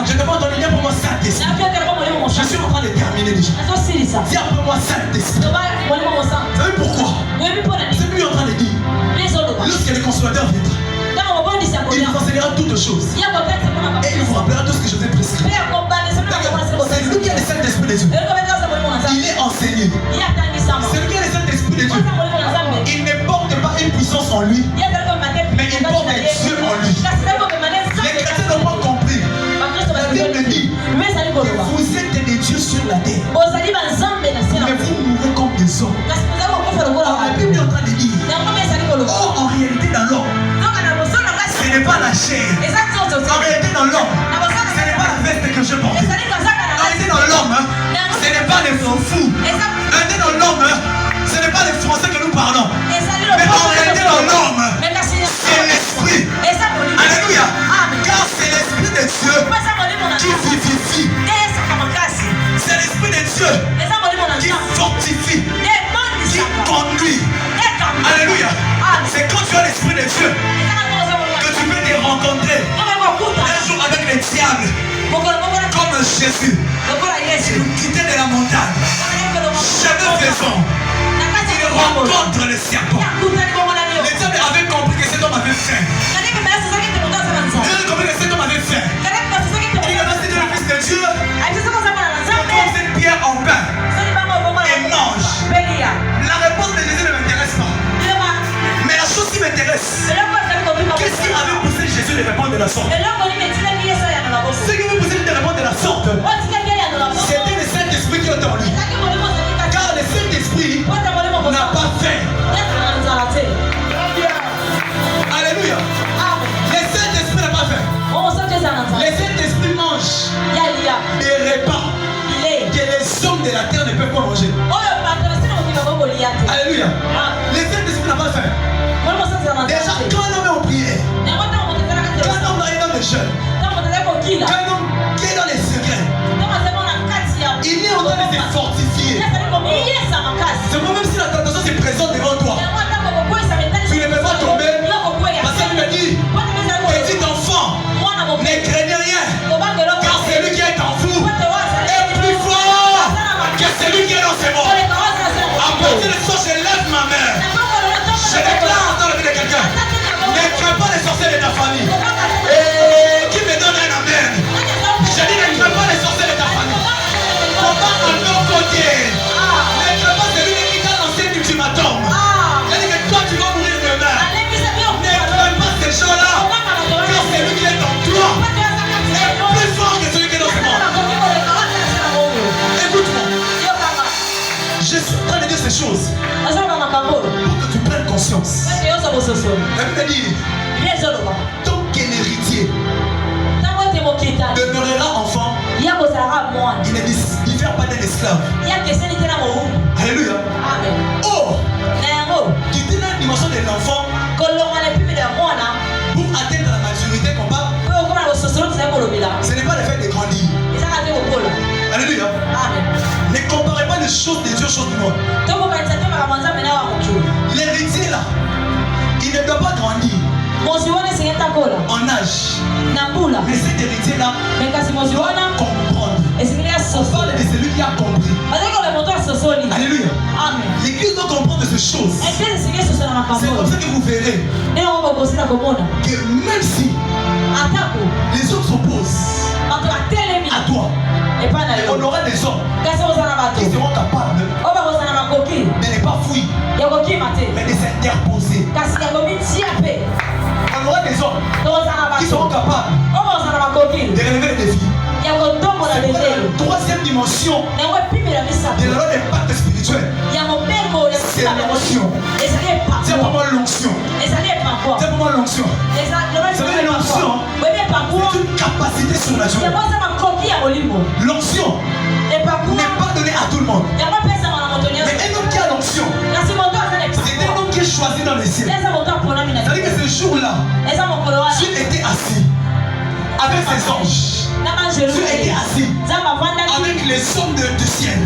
Je ne peux pas entendre dire pour moi Saint-Esprit. Je suis en train de terminer déjà. Dis après moi Saint-Esprit. Vous savez pourquoi? C'est lui en train de dire. Lorsque le consommateur viendra, il vous enseignera toutes choses. Et il vous rappellera tout ce que je vous ai prescrit. C'est lui qui a le Saint-Esprit de Dieu. Il est enseigné. C'est lui qui a le Saint-Esprit de Dieu. Il ne porte pas une puissance en lui, mais il porte Dieu en lui. Les chrétiens n'ont pas compris. La Bible dit que vous êtes des dieux sur la terre, mais vous mourrez comme des hommes. Alors la Bible est en train de dire, oh, en réalité dans l'homme, ce n'est pas la chair. En réalité dans l'homme, ce n'est pas la veste que je porte. En réalité dans l'homme, ce n'est pas les foufous. En réalité dans l'homme, ce n'est pas les français que nous parlons. Mais en réalité dans l'homme, c'est l'esprit. Alléluia. Car c'est l'esprit de Dieu qui vivifie. C'est l'esprit de Dieu qui fortifie, qui conduit. Alléluia. C'est quand tu as l'esprit de Dieu que tu peux te rencontrer un jour avec les diables, comme Jésus. Il nous quittait de la montagne. Jamais faisant. Il rencontre le serpent. Les diables avaient compris que cet homme avait faim. Ils avaient compris que cet homme avait faim. Il a passé de le Fils de Dieu. Comme cette pierre en pain et mange. La réponse de Jésus ne m'intéresse pas. Mais la chose qui m'intéresse, qu'est-ce qui avait poussé Jésus de répondre de la sorte? Ce qui avait poussé de répondre de la sorte, c'était le Saint-Esprit qui était en lui. Car le Saint-Esprit n'a pas faim. Alléluia. Le Saint-Esprit n'a pas faim. Le Saint-Esprit mange des repas que les hommes de la terre ne peuvent pas manger. Alléluia. Le Saint-Esprit n'a pas faim. Déjà, quand un homme est en prière, quand un homme est dans le jeûne, quand un homme qui est dans les secrets, il est en train de se fortifier. C'est moi, même si la tentation se présente devant toi, tu ne peux pas tomber. Parce qu'il me dit, petit enfant, ne craignez rien, car celui qui est en vous est plus fort que celui qui est dans ses morts. À partir de ça, je lève ma main. Je déclare dans la vie de quelqu'un, ne crains pas les sorciers de ta famille. Et qui me donne un amen? Je dis, ne crains pas les sorciers de ta famille. Comment on peut côté? Ne crains pas celui qui t'a lancé l'ultimatum. Il dit que toi tu vas mourir demain. Ne crains pas ces gens-là, car celui qui est en toi est plus fort que celui qui est dans ses morts. Écoute-moi, je suis en train de dire ces choses pour que tu prennes conscience. La Bible dit, tant qu'un héritier demeurera enfant, il ne diffère pas d'un esclave. Alléluia. Oh, quitter la dimension de l'enfant pour atteindre la maturité qu'on parle, ce n'est pas le fait de grandir. Alléluia. Ne comparez pas les choses de Dieu aux choses du monde. L'héritier là, il ne doit pas grandir en âge. Mais cet héritier là doit comprendre. On parle de celui qui a compris. Alléluia. L'église doit comprendre ces choses. C'est comme ça que vous verrez que même si les autres s'opposent à toi, on aura des hommes qui seront capables de ne pas fuir, mais de s'interposer. On aura des hommes qui seront capables de relever les défis. C'est la troisième dimension de la loi des pactes spirituels. C'est l'onction. C'est pour moi l'onction. C'est pour moi l'onction. Vous savez, l'onction, c'est une capacité surnaturelle. L'onction n'est pas donnée à tout le monde. Mais un homme qui a l'onction, c'est un homme qui est choisi dans le ciel. C'est-à-dire que ce jour-là, Dieu était assis avec ses anges. Dieu était assis avec les hommes du ciel.